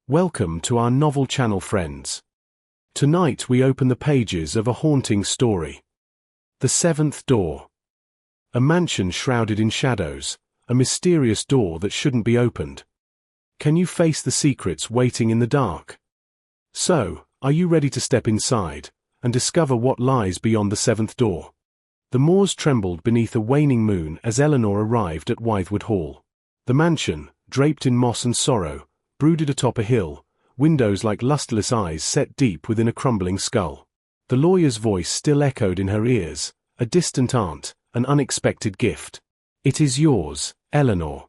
Welcome to our novel channel, friends. Tonight we open the pages of a haunting story. The Seventh Door. A mansion shrouded in shadows, a mysterious door that shouldn't be opened. Can you face the secrets waiting in the dark? So, are you ready to step inside and discover what lies beyond the seventh door? The moors trembled beneath a waning moon as Eleanor arrived at Wythewood Hall. The mansion, draped in moss and sorrow, brooded atop a hill, windows like lustreless eyes set deep within a crumbling skull. The lawyer's voice still echoed in her ears, a distant aunt, an unexpected gift. "It is yours, Eleanor."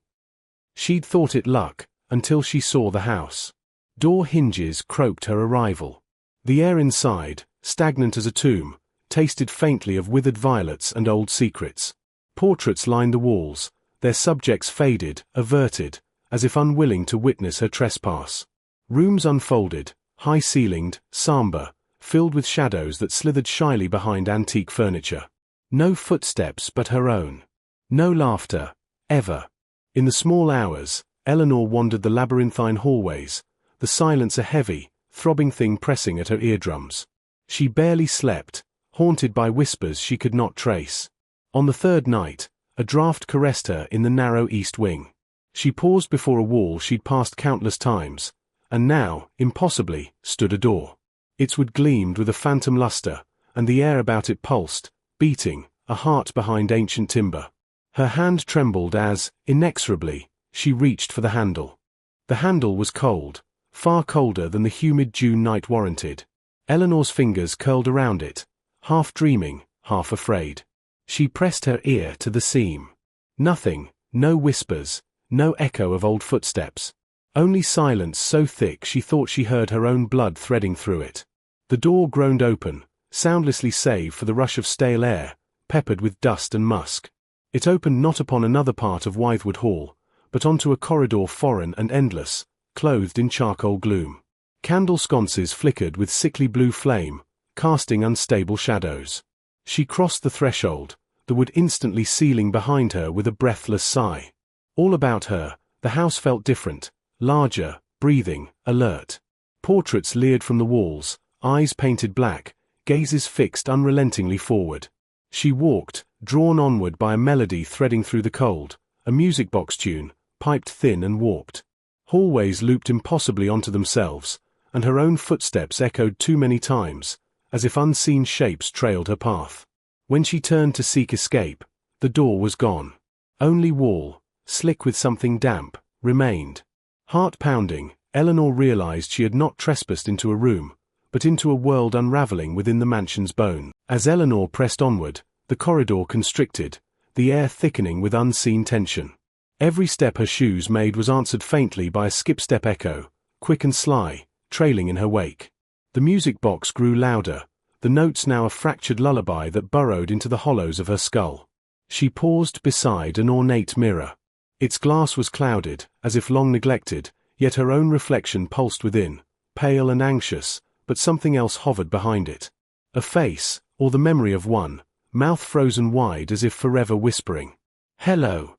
She'd thought it luck, until she saw the house. Door hinges croaked her arrival. The air inside, stagnant as a tomb, tasted faintly of withered violets and old secrets. Portraits lined the walls, their subjects faded, averted, as if unwilling to witness her trespass. Rooms unfolded, high-ceilinged, somber, filled with shadows that slithered shyly behind antique furniture. No footsteps but her own. No laughter, ever. In the small hours, Eleanor wandered the labyrinthine hallways, the silence a heavy, throbbing thing pressing at her eardrums. She barely slept, haunted by whispers she could not trace. On the third night, a draught caressed her in the narrow east wing. She paused before a wall she'd passed countless times, and now, impossibly, stood a door. Its wood gleamed with a phantom luster, and the air about it pulsed, beating, a heart behind ancient timber. Her hand trembled as, inexorably, she reached for the handle. The handle was cold, far colder than the humid June night warranted. Eleanor's fingers curled around it, half dreaming, half afraid. She pressed her ear to the seam. Nothing, no whispers, no echo of old footsteps. Only silence so thick she thought she heard her own blood threading through it. The door groaned open, soundlessly save for the rush of stale air, peppered with dust and musk. It opened not upon another part of Wythewood Hall, but onto a corridor foreign and endless, clothed in charcoal gloom. Candle sconces flickered with sickly blue flame, casting unstable shadows. She crossed the threshold, the wood instantly sealing behind her with a breathless sigh. All about her, the house felt different, larger, breathing, alert. Portraits leered from the walls, eyes painted black, gazes fixed unrelentingly forward. She walked, drawn onward by a melody threading through the cold, a music box tune, piped thin and warped. Hallways looped impossibly onto themselves, and her own footsteps echoed too many times, as if unseen shapes trailed her path. When she turned to seek escape, the door was gone. Only wall, slick with something damp, remained. Heart-pounding, Eleanor realized she had not trespassed into a room, but into a world unraveling within the mansion's bone. As Eleanor pressed onward, the corridor constricted, the air thickening with unseen tension. Every step her shoes made was answered faintly by a skip-step echo, quick and sly, trailing in her wake. The music box grew louder, the notes now a fractured lullaby that burrowed into the hollows of her skull. She paused beside an ornate mirror. Its glass was clouded, as if long neglected, yet her own reflection pulsed within, pale and anxious, but something else hovered behind it. A face, or the memory of one, mouth frozen wide as if forever whispering, "Hello."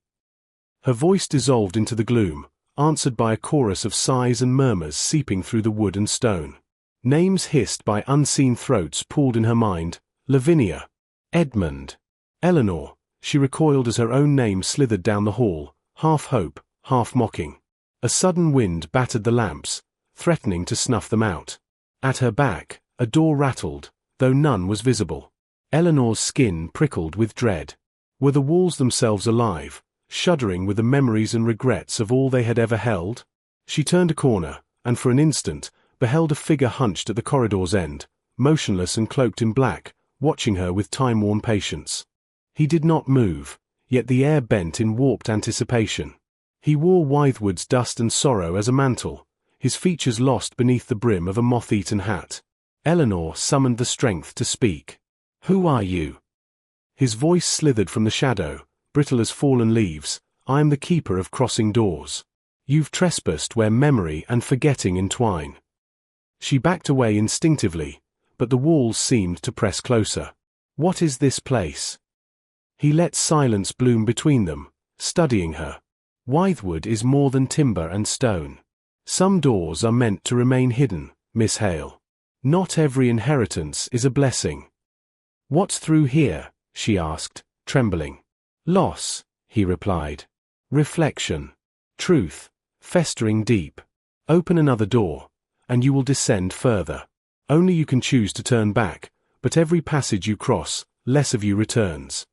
Her voice dissolved into the gloom, answered by a chorus of sighs and murmurs seeping through the wood and stone. Names hissed by unseen throats pooled in her mind, Lavinia, Edmund, Eleanor. She recoiled as her own name slithered down the hall, half hope, half mocking. A sudden wind battered the lamps, threatening to snuff them out. At her back, a door rattled, though none was visible. Eleanor's skin prickled with dread. Were the walls themselves alive, shuddering with the memories and regrets of all they had ever held? She turned a corner, and for an instant, beheld a figure hunched at the corridor's end, motionless and cloaked in black, watching her with time-worn patience. He did not move, yet the air bent in warped anticipation. He wore Wythewood's dust and sorrow as a mantle, his features lost beneath the brim of a moth-eaten hat. Eleanor summoned the strength to speak. "Who are you?" His voice slithered from the shadow, brittle as fallen leaves. "I am the keeper of crossing doors. You've trespassed where memory and forgetting entwine." She backed away instinctively, but the walls seemed to press closer. "What is this place?" He let silence bloom between them, studying her. "Wythewood is more than timber and stone. Some doors are meant to remain hidden, Miss Hale. Not every inheritance is a blessing. What's through here? She asked, trembling. Loss, he replied. Reflection. Truth, festering deep. Open another door, and you will descend further. Only you can choose to turn back, but every passage you cross, less of you returns.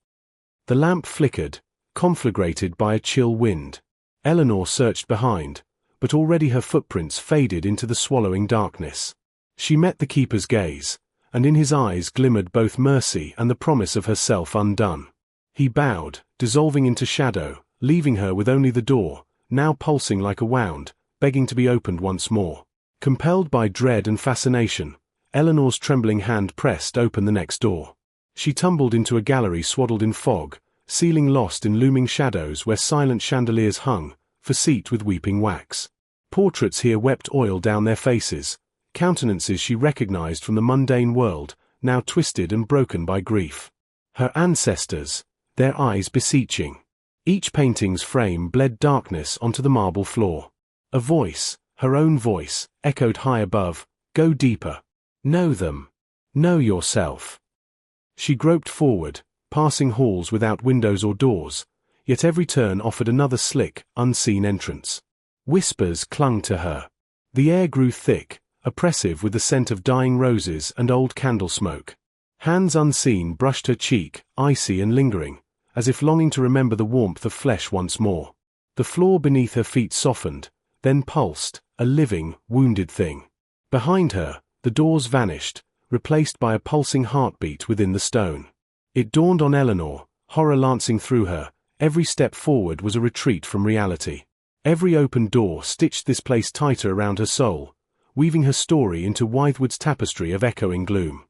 The lamp flickered, conflagrated by a chill wind. Eleanor searched behind, but already her footprints faded into the swallowing darkness. She met the keeper's gaze, and in his eyes glimmered both mercy and the promise of herself undone. He bowed, dissolving into shadow, leaving her with only the door, now pulsing like a wound, begging to be opened once more. Compelled by dread and fascination, Eleanor's trembling hand pressed open the next door. She tumbled into a gallery swaddled in fog, ceiling lost in looming shadows where silent chandeliers hung, for seat with weeping wax. Portraits here wept oil down their faces, countenances she recognized from the mundane world, now twisted and broken by grief. Her ancestors, their eyes beseeching. Each painting's frame bled darkness onto the marble floor. A voice, her own voice, echoed high above, "Go deeper. Know them. Know yourself." She groped forward, passing halls without windows or doors, yet every turn offered another slick, unseen entrance. Whispers clung to her. The air grew thick, oppressive with the scent of dying roses and old candle smoke. Hands unseen brushed her cheek, icy and lingering, as if longing to remember the warmth of flesh once more. The floor beneath her feet softened, then pulsed, a living, wounded thing. Behind her, the doors vanished, replaced by a pulsing heartbeat within the stone. It dawned on Eleanor, horror lancing through her, every step forward was a retreat from reality. Every open door stitched this place tighter around her soul, weaving her story into Wythewood's tapestry of echoing gloom.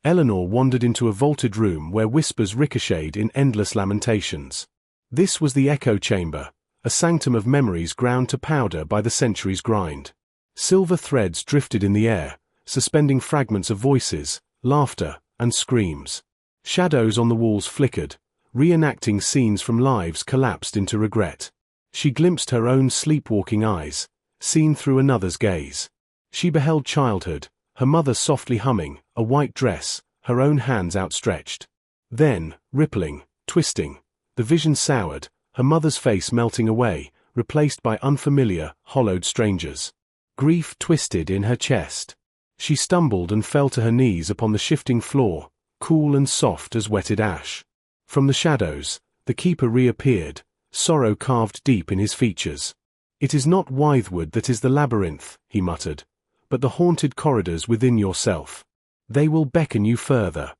Eleanor wandered into a vaulted room where whispers ricocheted in endless lamentations. This was the echo chamber, a sanctum of memories ground to powder by the centuries' grind. Silver threads drifted in the air, suspending fragments of voices, laughter, and screams. Shadows on the walls flickered, reenacting scenes from lives collapsed into regret. She glimpsed her own sleepwalking eyes, seen through another's gaze. She beheld childhood, her mother softly humming, a white dress, her own hands outstretched. Then, rippling, twisting, the vision soured, her mother's face melting away, replaced by unfamiliar, hollowed strangers. Grief twisted in her chest. She stumbled and fell to her knees upon the shifting floor, cool and soft as wetted ash. From the shadows, the keeper reappeared, sorrow carved deep in his features. "It is not Wythewood that is the labyrinth," he muttered, "but the haunted corridors within yourself. They will beckon you further."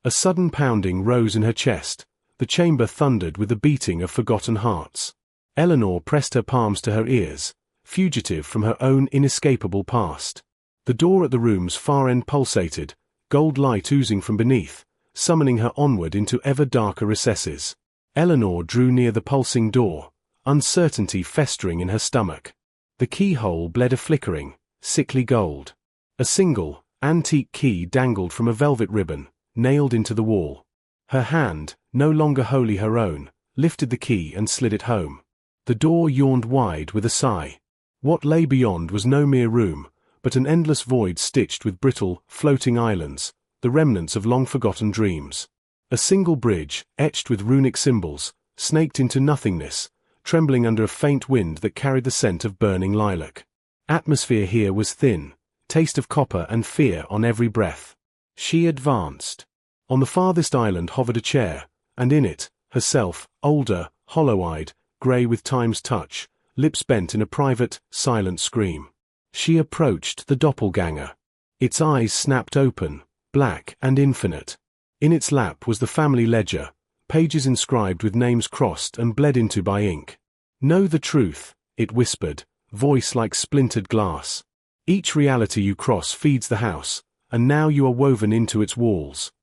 A sudden pounding rose in her chest, the chamber thundered with the beating of forgotten hearts. Eleanor pressed her palms to her ears, fugitive from her own inescapable past. The door at the room's far end pulsated, gold light oozing from beneath, summoning her onward into ever darker recesses. Eleanor drew near the pulsing door, uncertainty festering in her stomach. The keyhole bled a flickering, sickly gold. A single, antique key dangled from a velvet ribbon, nailed into the wall. Her hand, no longer wholly her own, lifted the key and slid it home. The door yawned wide with a sigh. What lay beyond was no mere room, but an endless void stitched with brittle, floating islands, the remnants of long-forgotten dreams. A single bridge, etched with runic symbols, snaked into nothingness, trembling under a faint wind that carried the scent of burning lilac. Atmosphere here was thin, taste of copper and fear on every breath. She advanced. On the farthest island hovered a chair, and in it, herself, older, hollow-eyed, grey with time's touch, lips bent in a private, silent scream. She approached the doppelganger. Its eyes snapped open, black and infinite. In its lap was the family ledger, pages inscribed with names crossed and bled into by ink. "Know the truth," it whispered, voice like splintered glass. "Each reality you cross feeds the house, and now you are woven into its walls."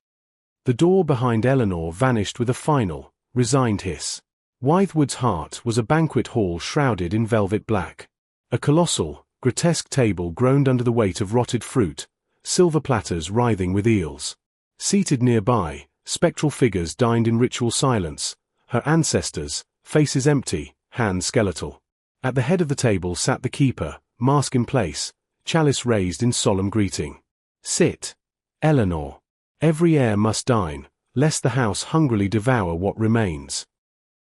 The door behind Eleanor vanished with a final, resigned hiss. Wythewood's heart was a banquet hall shrouded in velvet black. A colossal, grotesque table groaned under the weight of rotted fruit, silver platters writhing with eels. Seated nearby, spectral figures dined in ritual silence, her ancestors, faces empty, hands skeletal. At the head of the table sat the keeper, mask in place, chalice raised in solemn greeting. "Sit, Eleanor. Every heir must dine, lest the house hungrily devour what remains."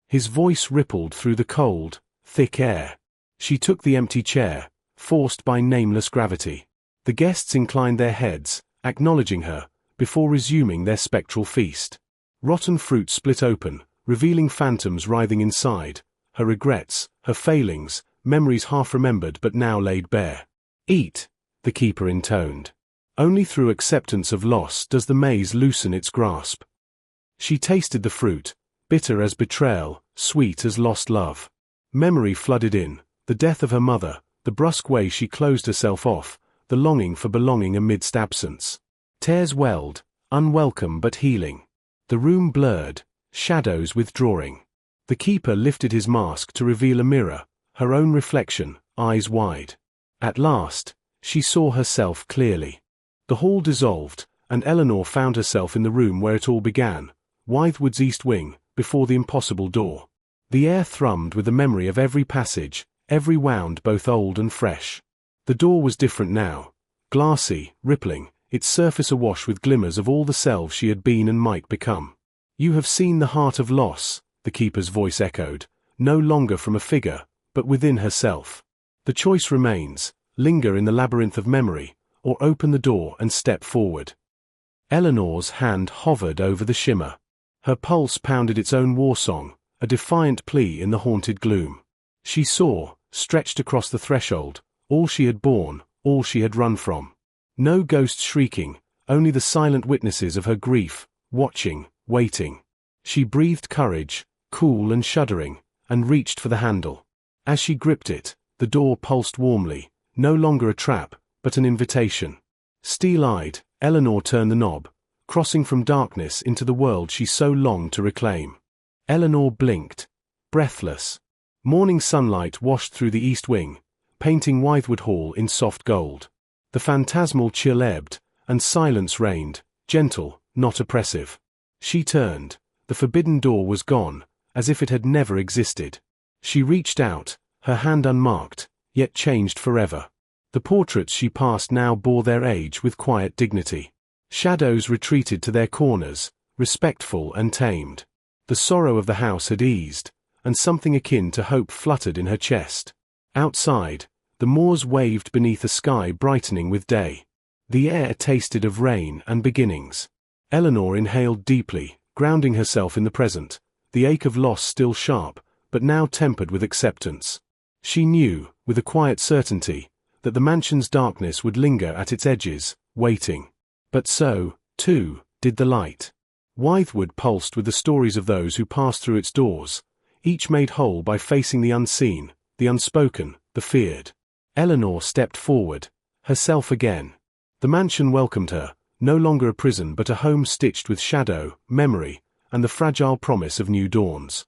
His voice rippled through the cold, thick air. She took the empty chair, forced by nameless gravity. The guests inclined their heads, acknowledging her, before resuming their spectral feast. Rotten fruit split open, revealing phantoms writhing inside, her regrets, her failings, memories half remembered but now laid bare. "Eat," the keeper intoned. "Only through acceptance of loss does the maze loosen its grasp." She tasted the fruit, bitter as betrayal, sweet as lost love. Memory flooded in, the death of her mother, the brusque way she closed herself off, the longing for belonging amidst absence. Tears welled, unwelcome but healing. The room blurred, shadows withdrawing. The keeper lifted his mask to reveal a mirror, her own reflection, eyes wide. At last, she saw herself clearly. The hall dissolved, and Eleanor found herself in the room where it all began, Wythewood's east wing, before the impossible door. The air thrummed with the memory of every passage, every wound both old and fresh. The door was different now, glassy, rippling, its surface awash with glimmers of all the selves she had been and might become. "You have seen the heart of loss," the keeper's voice echoed, no longer from a figure, but within herself. "The choice remains, linger in the labyrinth of memory, or open the door and step forward." Eleanor's hand hovered over the shimmer. Her pulse pounded its own war song, a defiant plea in the haunted gloom. She saw, stretched across the threshold, all she had borne, all she had run from. No ghosts shrieking, only the silent witnesses of her grief, watching, waiting. She breathed courage, cool and shuddering, and reached for the handle. As she gripped it, the door pulsed warmly, no longer a trap, but an invitation. Steel-eyed, Eleanor turned the knob, crossing from darkness into the world she so longed to reclaim. Eleanor blinked, breathless. Morning sunlight washed through the east wing, painting Wythewood Hall in soft gold. The phantasmal chill ebbed, and silence reigned, gentle, not oppressive. She turned. The forbidden door was gone, as if it had never existed. She reached out, her hand unmarked, yet changed forever. The portraits she passed now bore their age with quiet dignity. Shadows retreated to their corners, respectful and tamed. The sorrow of the house had eased, and something akin to hope fluttered in her chest. Outside, the moors waved beneath a sky brightening with day. The air tasted of rain and beginnings. Eleanor inhaled deeply, grounding herself in the present, the ache of loss still sharp, but now tempered with acceptance. She knew, with a quiet certainty, that the mansion's darkness would linger at its edges, waiting. But so, too, did the light. Wythewood pulsed with the stories of those who passed through its doors, each made whole by facing the unseen, the unspoken, the feared. Eleanor stepped forward, herself again. The mansion welcomed her, no longer a prison but a home stitched with shadow, memory, and the fragile promise of new dawns.